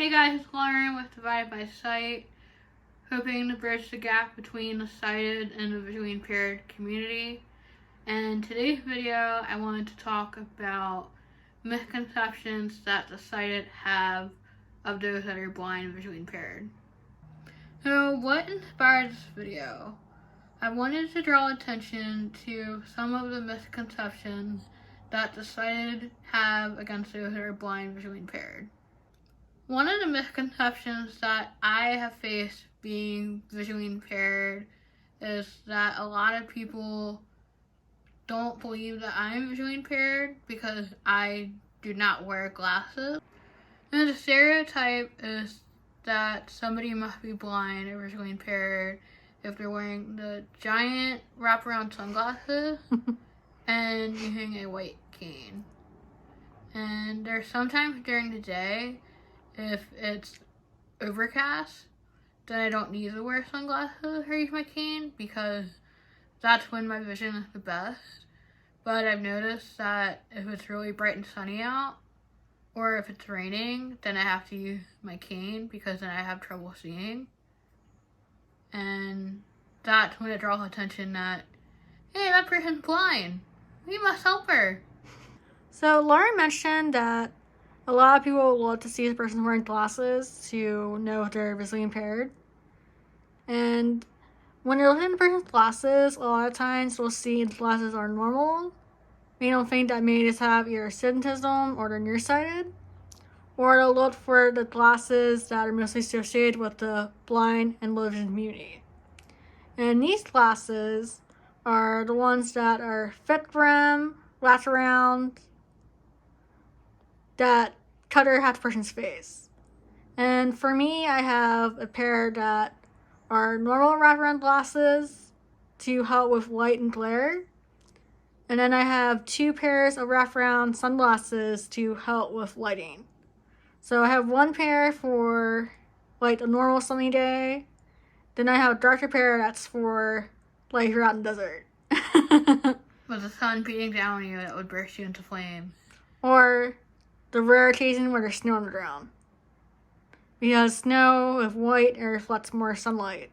Hey guys, it's Lauren with Divide by Sight, hoping to bridge the gap between the sighted and the visually impaired community. And in today's video, I wanted to talk about misconceptions that the sighted have of those that are blind and visually impaired. So what inspired this video? I wanted to draw attention to some of the misconceptions that the sighted have against those that are blind and visually impaired. One of the misconceptions that I have faced being visually impaired is that a lot of people don't believe that I'm visually impaired because I do not wear glasses. And the stereotype is that somebody must be blind or visually impaired if they're wearing the giant wraparound sunglasses and using a white cane. And there's sometimes during the day, if it's overcast, then I don't need to wear sunglasses or use my cane because that's when my vision is the best. But I've noticed that if it's really bright and sunny out, or if it's raining, then I have to use my cane because then I have trouble seeing. And that's when it draws attention that, hey, that person's blind. We must help her. So Lauren mentioned that a lot of people love to see a person wearing glasses to know if they're visually impaired. And when you're looking at a person's glasses, a lot of times we'll see the glasses are normal. We don't think that maybe just have either astigmatism or they're nearsighted. Or they'll look for the glasses that are mostly associated with the blind and low vision community. And these glasses are the ones that are fit brim, wrapped around, that cover half the person's face. And for me, I have a pair that are normal wraparound glasses to help with light and glare. And then I have two pairs of wraparound sunglasses to help with lighting. So I have one pair for like a normal sunny day. Then I have a darker pair that's for like if you're out in the desert. With the sun beating down on you, that would burst you into flames. Or the rare occasion where there's snow on the ground. Because snow, if white, it reflects more sunlight.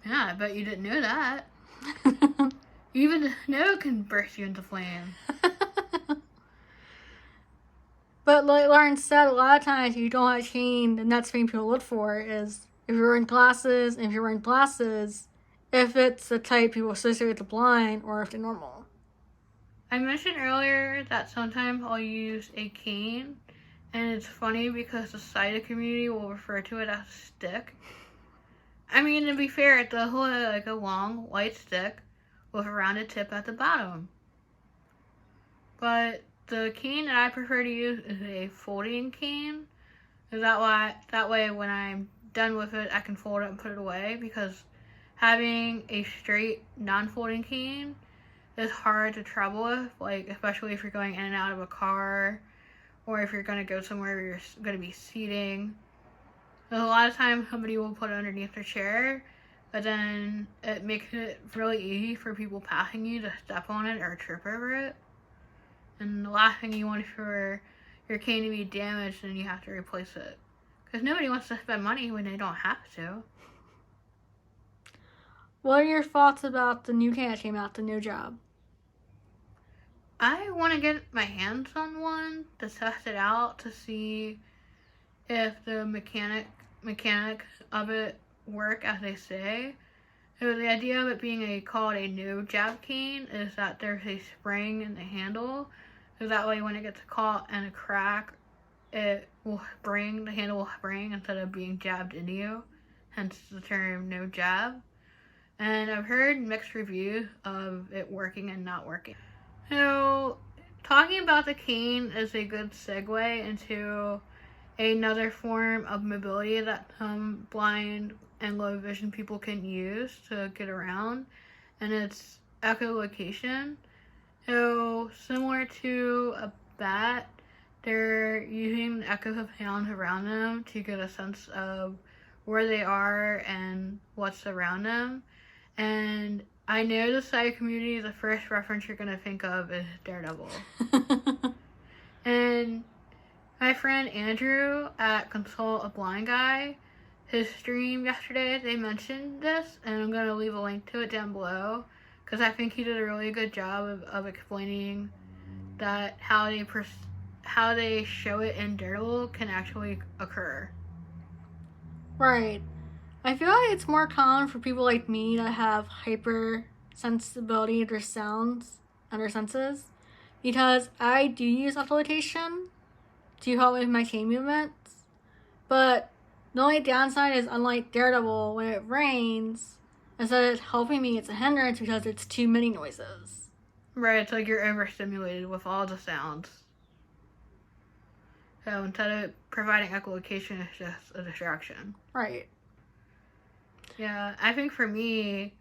Yeah, I bet you didn't know that. Even the snow can burst you into flames. But like Lauren said, a lot of times if you don't have a cane, the next thing people look for is if you're wearing glasses, and if you're wearing glasses, if it's the type people associate with the blind or if they're normal. I mentioned earlier that sometimes I'll use a cane, and it's funny because the sighted community will refer to it as a stick. I mean, to be fair, it's like a long white stick with a rounded tip at the bottom. But the cane that I prefer to use is a folding cane. That way when I'm done with it, I can fold it and put it away, because having a straight non-folding cane is hard to travel with, like especially if you're going in and out of a car or if you're going to go somewhere where you're going to be seating. There's a lot of times somebody will put it underneath their chair, but then it makes it really easy for people passing you to step on it or trip over it. And the last thing you want is for your cane to be damaged and you have to replace it. Because nobody wants to spend money when they don't have to. What are your thoughts about the new cane that came out, the No Job? I want to get my hands on one to test it out to see if the mechanics of it work as they say. So the idea of it being called a no jab cane is that there's a spring in the handle, so that way when it gets caught in a crack, the handle will spring instead of being jabbed into you, hence the term no jab. And I've heard mixed reviews of it working and not working. So talking about the cane is a good segue into another form of mobility that some blind and low vision people can use to get around, and it's echolocation. So similar to a bat, they're using the echoes of sounds around them to get a sense of where they are and what's around them. And I know the sighted community, the first reference you're going to think of is Daredevil. And My friend Andrew at Consult a Blind Guy, his stream yesterday, they mentioned this, and I'm going to leave a link to it down below, because I think he did a really good job of explaining that how they show it in Daredevil can actually occur. Right. I feel like it's more common for people like me that have hypersensibility to sounds and their senses, because I do use echolocation to help with my cane movements, but the only downside is, unlike Daredevil, when it rains, instead of helping me, it's a hindrance because it's too many noises. Right, it's like you're overstimulated with all the sounds. So instead of providing echolocation, it's just a distraction. Right. Yeah, I think for me,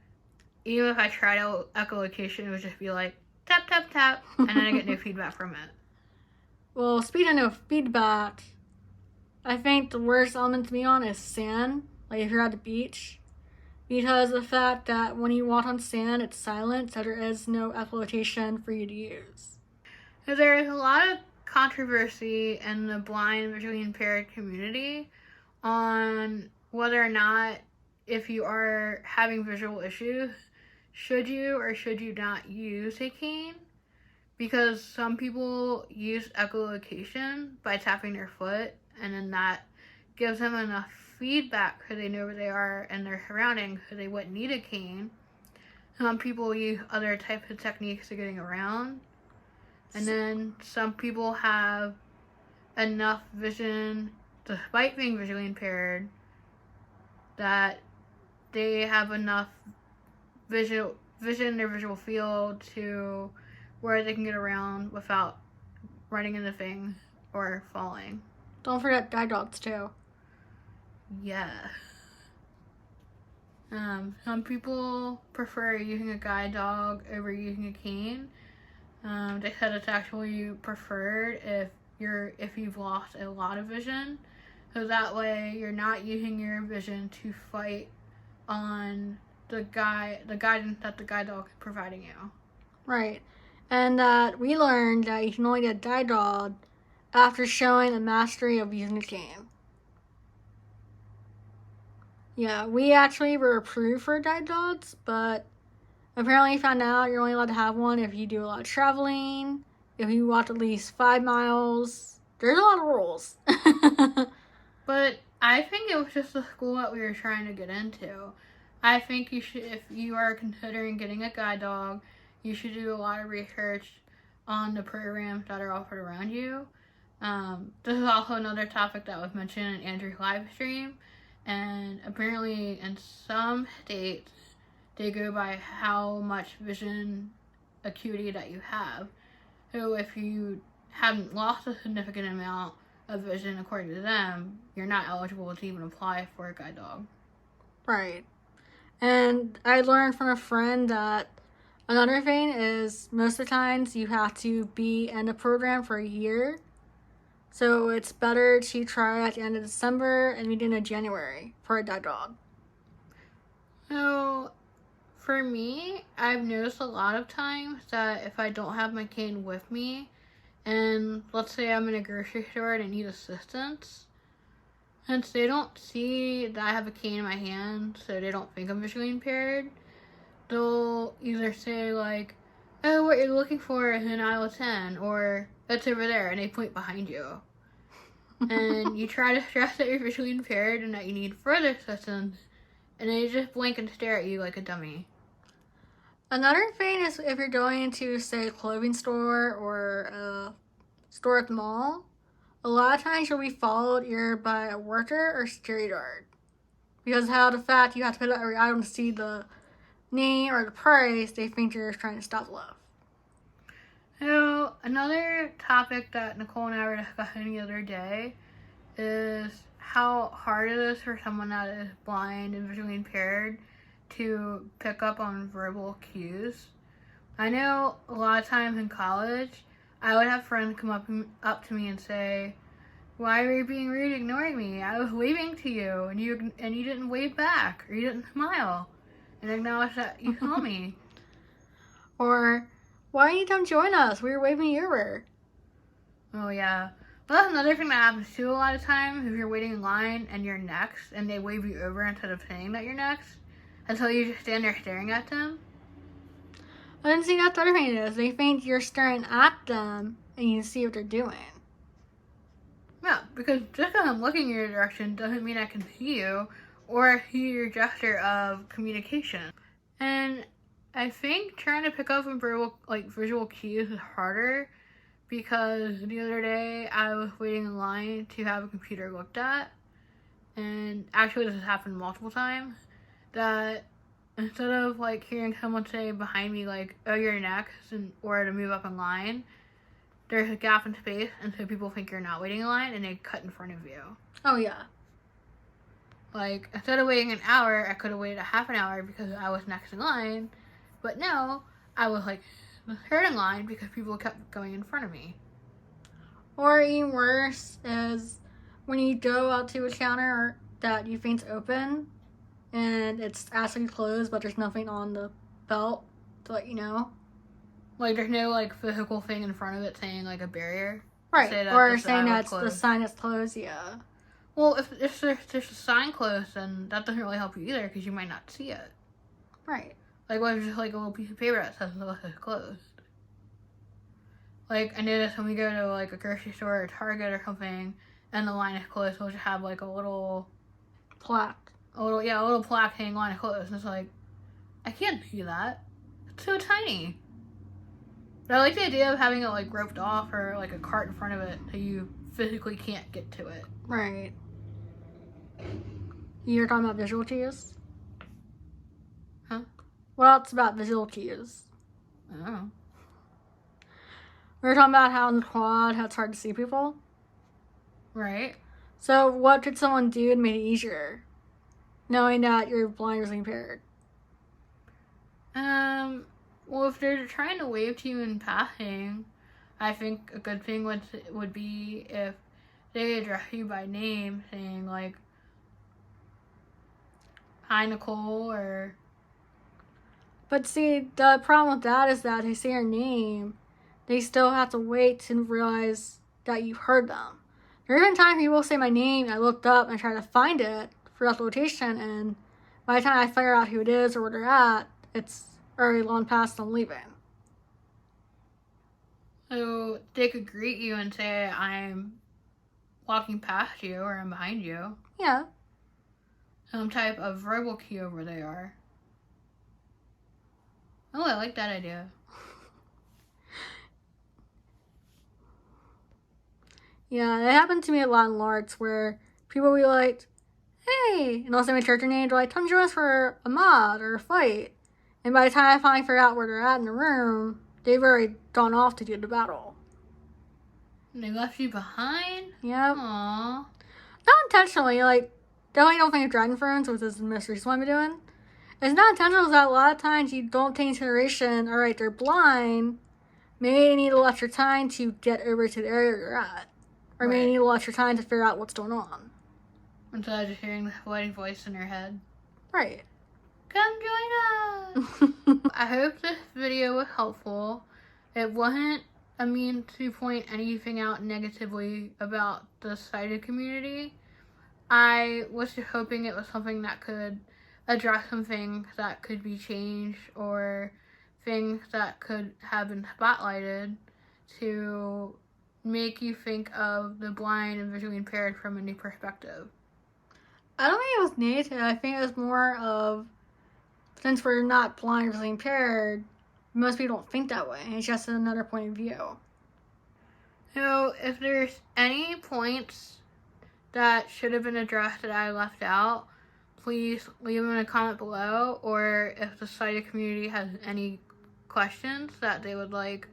even if I tried echolocation, it would just be like, tap, tap, tap, and then I get no feedback from it. Well, speaking of no feedback, I think the worst element to be on is sand, like if you're at the beach, because of the fact that when you walk on sand, it's silent, so there is no echolocation for you to use. So there is a lot of controversy in the blind visually impaired community on whether or not, if you are having visual issues, should you or should you not use a cane? Because some people use echolocation by tapping their foot, and then that gives them enough feedback so they know where they are and their surroundings, so they wouldn't need a cane. Some people use other types of techniques of getting around. And then some people have enough vision, despite being visually impaired, that they have enough vision in their visual field to where they can get around without running into things or falling. Don't forget guide dogs too. Yeah. Some people prefer using a guide dog over using a cane. They said it's actually preferred if you've lost a lot of vision, so that way you're not using your vision to fight on the guidance that the guide dog is providing you. Right. And we learned that you can only get a guide dog after showing a mastery of using a cane. Yeah, we actually were approved for guide dogs, but apparently found out you're only allowed to have one if you do a lot of traveling, if you walk at least 5 miles. There's a lot of rules. But I think it was just the school that we were trying to get into. I think you should, if you are considering getting a guide dog, you should do a lot of research on the programs that are offered around you. This is also another topic that was mentioned in Andrew's live stream, and apparently in some states they go by how much vision acuity that you have. So if you haven't lost a significant amount of vision according to them, you're not eligible to even apply for a guide dog. Right. And I learned from a friend that another thing is most of the times you have to be in a program for a year. So it's better to try at the end of December and meet in January for a guide dog. So for me, I've noticed a lot of times that if I don't have my cane with me, and let's say I'm in a grocery store and I need assistance, since they don't see that I have a cane in my hand, so they don't think I'm visually impaired, they'll either say like, oh, what you're looking for is in aisle 10, or it's over there, and they point behind you. And you try to stress that you're visually impaired and that you need further assistance, and they just blink and stare at you like a dummy. Another thing is if you're going to, say, a clothing store or a store at the mall, a lot of times you'll be followed either by a worker or security guard. Because how the fact you have to put out every item to see the name or the price, they think you're trying to stop love. So, another topic that Nicole and I were discussing the other day is how hard it is for someone that is blind and visually impaired to pick up on verbal cues. I know a lot of times in college, I would have friends come up to me and say, "Why are you being rude, ignoring me? I was waving to you, and you didn't wave back, or you didn't smile, and acknowledge that you saw me." Or, why didn't you come join us? We were waving you over. Oh yeah. Well, that's another thing that happens too a lot of times. If you're waiting in line and you're next and they wave you over instead of saying that you're next, until you just stand there staring at them. I didn't see that's the other thing it is. They think you're staring at them and you see what they're doing. Yeah, because just because I'm looking in your direction doesn't mean I can see you or hear your gesture of communication. And I think trying to pick up on visual cues is harder because the other day I was waiting in line to have a computer looked at, and actually this has happened multiple times, that instead of like hearing someone say behind me like, oh, you're next, or to move up in line, there's a gap in space, and so people think you're not waiting in line and they cut in front of you. Oh yeah. Like, instead of waiting an hour, I could have waited a half an hour because I was next in line, but no, I was like third in line because people kept going in front of me. Or even worse is when you go out to a counter that you think's open and it's actually closed, but there's nothing on the belt to let you know. Like, there's no like physical thing in front of it saying like a barrier. Right. Or saying that's the sign is closed, yeah. Well, if there's a sign closed, then that doesn't really help you either because you might not see it. Right. Like, what if it's just like a little piece of paper that says it's closed? Like, I noticed when we go to like a grocery store or Target or something and the line is closed, we'll just have like a little plaque. A little plaque saying line is closed. And it's like, I can't see that. It's so tiny. But I like the idea of having it like roped off or like a cart in front of it so you physically can't get to it. Right. You're talking about visual cues? Huh? What else about visual cues? I don't know. We were talking about how in the quad how it's hard to see people. Right. So what could someone do to make it easier? Knowing that you're blind or visually impaired. Well, if they're trying to wave to you in passing, I think a good thing would be if they address you by name, saying like, hi, Nicole, or... But see, the problem with that is that they say your name, they still have to wait to realize that you heard them. There have been times people say my name, I looked up and I tried to find it for that location, and by the time I figure out who it is or where they're at, it's already long past them leaving. So they could greet you and say, I'm walking past you or I'm behind you. Yeah. Some type of verbal cue where they are. Oh, I like that idea. Yeah, it happened to me a lot in LARTs where people will be like, hey, and I'll say my character name, they're like, come join us for a mod or a fight. And by the time I finally figure out where they're at in the room, they've already gone off to do the battle. They left you behind? Yep. Aww. Not intentionally, like, definitely don't think of Dragon Thrones, which is the most recent one I'm doing. It's not intentional, it's that a lot of times you don't take into consideration, alright, they're blind, maybe they need a little extra time to get over to the area you're at. Or maybe they need a little extra time to figure out what's going on. Instead of just hearing the white voice in your head. Right. Come join us! I hope this video was helpful. It wasn't a mean to point anything out negatively about the sighted community. I was just hoping it was something that could address some things that could be changed or things that could have been spotlighted to make you think of the blind and visually impaired from a new perspective. I don't think it was negative. I think it was more of, since we're not blind or visually impaired, most people don't think that way. It's just another point of view. So, if there's any points that should have been addressed that I left out, please leave them in a comment below. Or if the sighted community has any questions that they would like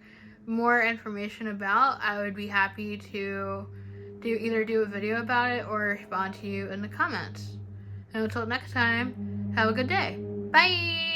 more information about, I would be happy to either do a video about it or respond to you in the comments. And until next time, have a good day. Bye!